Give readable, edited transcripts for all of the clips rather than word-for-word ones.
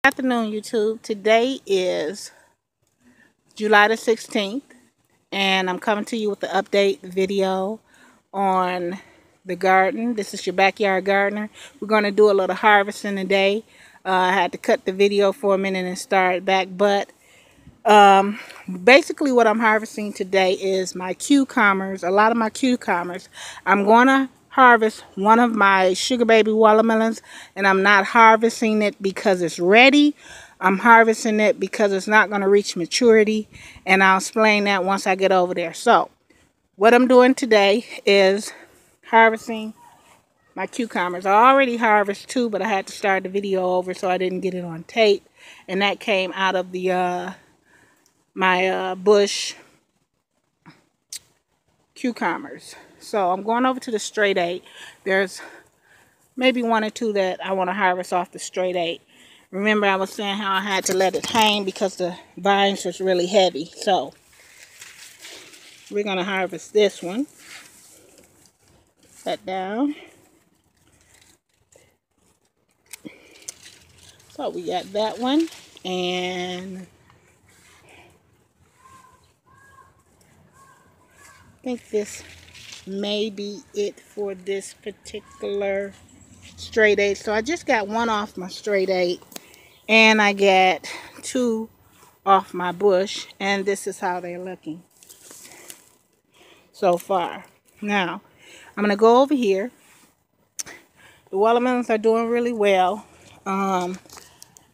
Afternoon, YouTube. Today is July the 16th, and I'm coming to you with the update video on the garden. This is your backyard gardener. We're going to do a little harvesting today. I had to cut the video for a minute and start back, but basically what I'm harvesting today is my cucumbers, a lot of my cucumbers. I'm going to harvest one of my sugar baby watermelons, and I'm not harvesting it because it's ready. I'm harvesting it because it's not going to reach maturity, and I'll explain that once I get over there. So what I'm doing today is harvesting my cucumbers. I already harvested two, but I had to start the video over so I didn't get it on tape, and that came out of the my bush cucumbers. So I'm going over to the straight 8. There's maybe one or two that I want to harvest off the straight 8. Remember I was saying how I had to let it hang because the vines was really heavy. So we're going to harvest this one. That down. So we got that one, and I think this may be it for this particular straight 8. So I just got one off my straight 8, and I got two off my bush, and this is how they're looking so far. Now I'm gonna go over here. The watermelons are doing really well,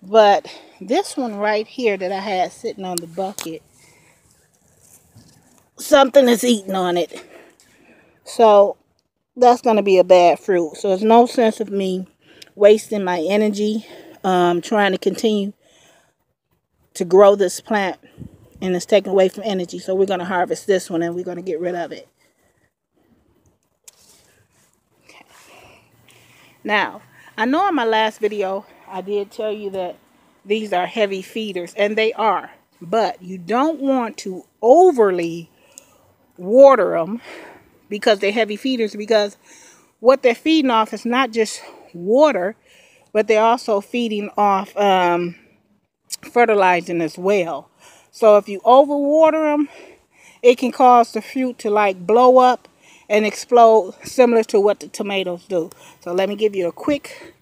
but this one right here that I had sitting on the bucket, something is eating on it. So that's going to be a bad fruit. So there's no sense of me wasting my energy trying to continue to grow this plant, and it's taking away from energy. So we're going to harvest this one, and we're going to get rid of it. Okay. Now, I know in my last video I did tell you that these are heavy feeders, and they are. But you don't want to overly water them because they're heavy feeders, because what they're feeding off is not just water, but they're also feeding off fertilizing as well. So if you overwater them, it can cause the fruit to like blow up and explode, similar to what the tomatoes do. So let me give you a quick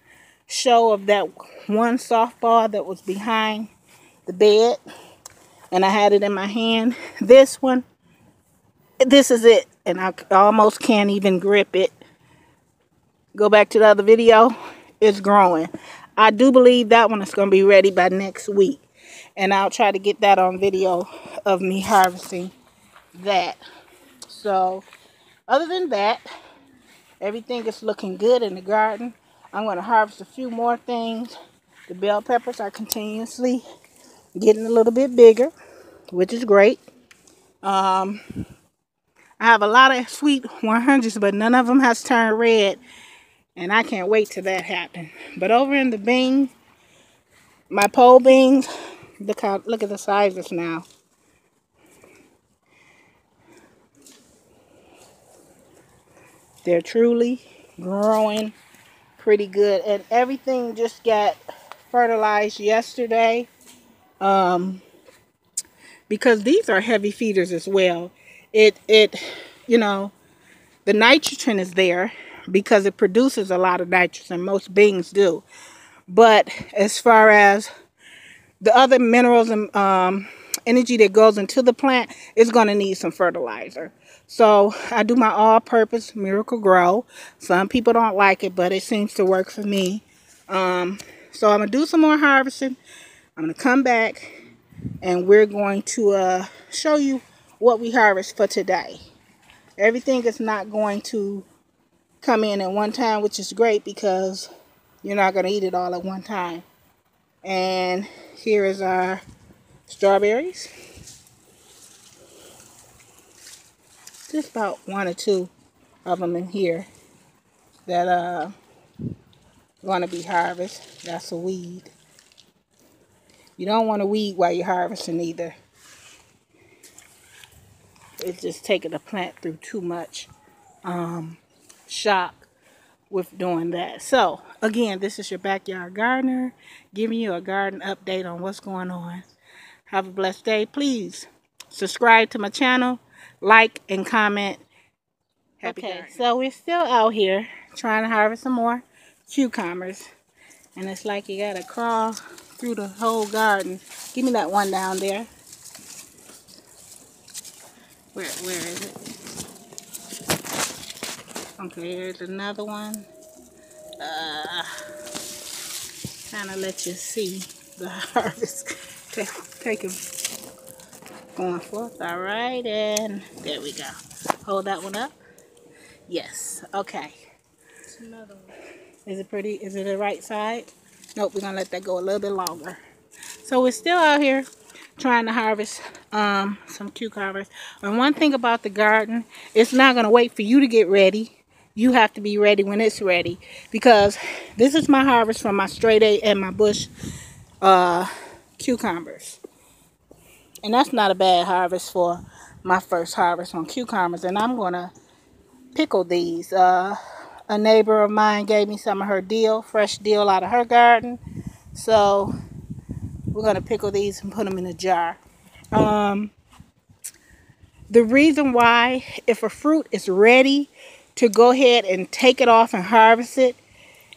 show of that one softball that was behind the bed, and I had it in my hand. This one, this is it, and I almost can't even grip it. Go back to the other video. It's growing. I do believe that one is going to be ready by next week, and I'll try to get that on video of me harvesting that. So other than that, everything is looking good in the garden. I'm going to harvest a few more things. The bell peppers are continuously getting a little bit bigger, which is great. I have a lot of sweet 100s, but none of them has turned red, and I can't wait till that happens. But over in the beans, my pole beans, look at the sizes now. They're truly growing pretty good, and everything just got fertilized yesterday, because these are heavy feeders as well. You know, the nitrogen is there because it produces a lot of nitrogen. Most beans do. But as far as the other minerals and energy that goes into the plant, it's going to need some fertilizer. So I do my all-purpose Miracle Grow. Some people don't like it, but it seems to work for me. So I'm going to do some more harvesting. I'm going to come back, and we're going to show you what we harvest for today. Everything is not going to come in at one time, which is great because you're not going to eat it all at one time. And here is our strawberries. Just about one or two of them in here that want to be harvested. That's a weed. You don't want to weed while you're harvesting either. It's just taking the plant through too much shock with doing that. So Again, this is your backyard gardener giving you a garden update on what's going on. Have a blessed day. Please subscribe to my channel, like, and comment. Happy gardening. So we're still out here trying to harvest some more cucumbers. And it's like you gotta crawl through the whole garden. Give me that one down there. Where is it? Okay, here's another one. Kind of let you see the harvest. Take them going forth. All right, and there we go. Hold that one up. Yes. Okay. Another one. Is it pretty? Is it the right side? Nope. We're gonna let that go a little bit longer. So we're still out here trying to harvest some cucumbers. And one thing about the garden, it's not gonna wait for you to get ready. You have to be ready when it's ready, because this is my harvest from my straight A and my bush cucumbers. And that's not a bad harvest for my first harvest on cucumbers. And I'm gonna pickle these. A neighbor of mine gave me some of her fresh dill out of her garden. So we're gonna pickle these and put them in a jar. The reason why, if a fruit is ready to go ahead and take it off and harvest it,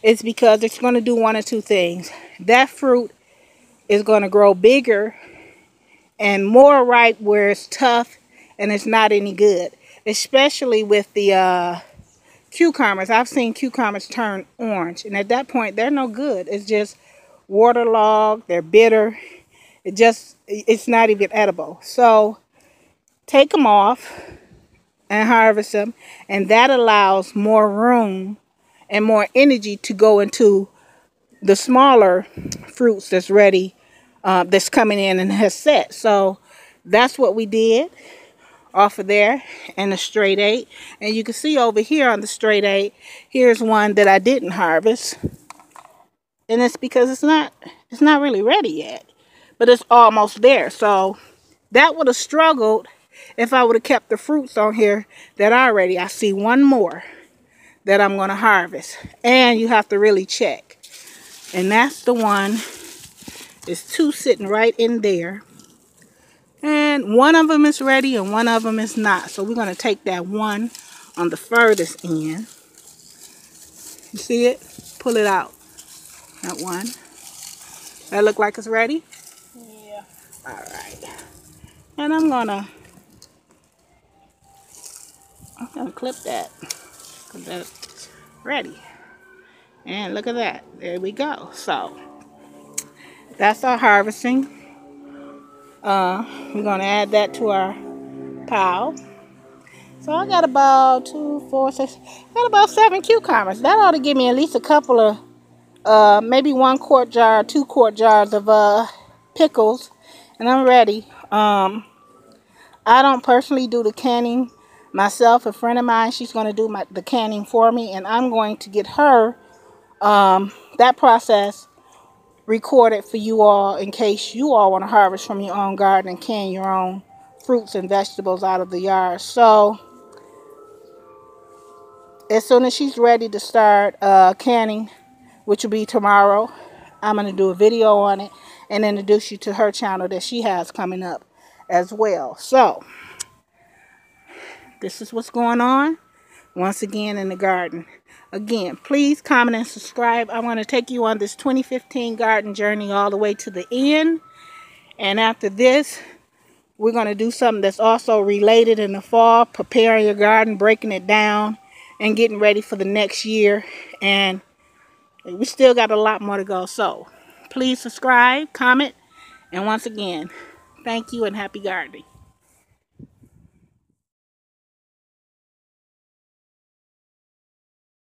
is because it's going to do one or two things. That fruit is going to grow bigger and more ripe where it's tough and it's not any good. Especially with the cucumbers. I've seen cucumbers turn orange, and at that point they're no good. It's just waterlogged, they're bitter. It's not even edible. So take them off and harvest them, and that allows more room and more energy to go into the smaller fruits that's ready, that's coming in and has set. So that's what we did off of there and the straight 8. And you can see over here on the straight 8, here's one that I didn't harvest, and it's because it's not really ready yet, but it's almost there. So that would have struggled if I would have kept the fruits on here that are ready. I see one more that I'm going to harvest, and you have to really check, and that's the one. There's two sitting right in there, and one of them is ready and one of them is not. So we're going to take that one on the furthest end. You see it? Pull it out. That one. That look like it's ready? Yeah. All right. And I'm gonna clip that, because that's ready. And look at that. There we go. So that's our harvesting. We're gonna add that to our pile. So I got about 2, 4, 6, got about 7 cucumbers. That ought to give me at least a couple of, maybe 1 quart jar, 2 quart jars of pickles, and I'm ready. I don't personally do the canning myself. A friend of mine, she's going to do the canning for me, and I'm going to get her that process recorded for you all, in case you all want to harvest from your own garden and can your own fruits and vegetables out of the yard. So as soon as she's ready to start canning, which will be tomorrow, I'm going to do a video on it and introduce you to her channel that she has coming up as well. So this is what's going on once again in the garden. Again, please comment and subscribe. I want to take you on this 2015 garden journey all the way to the end. And after this, we're going to do something that's also related in the fall, preparing your garden, breaking it down, and getting ready for the next year. And we still got a lot more to go. So please subscribe, comment, and once again, thank you and happy gardening.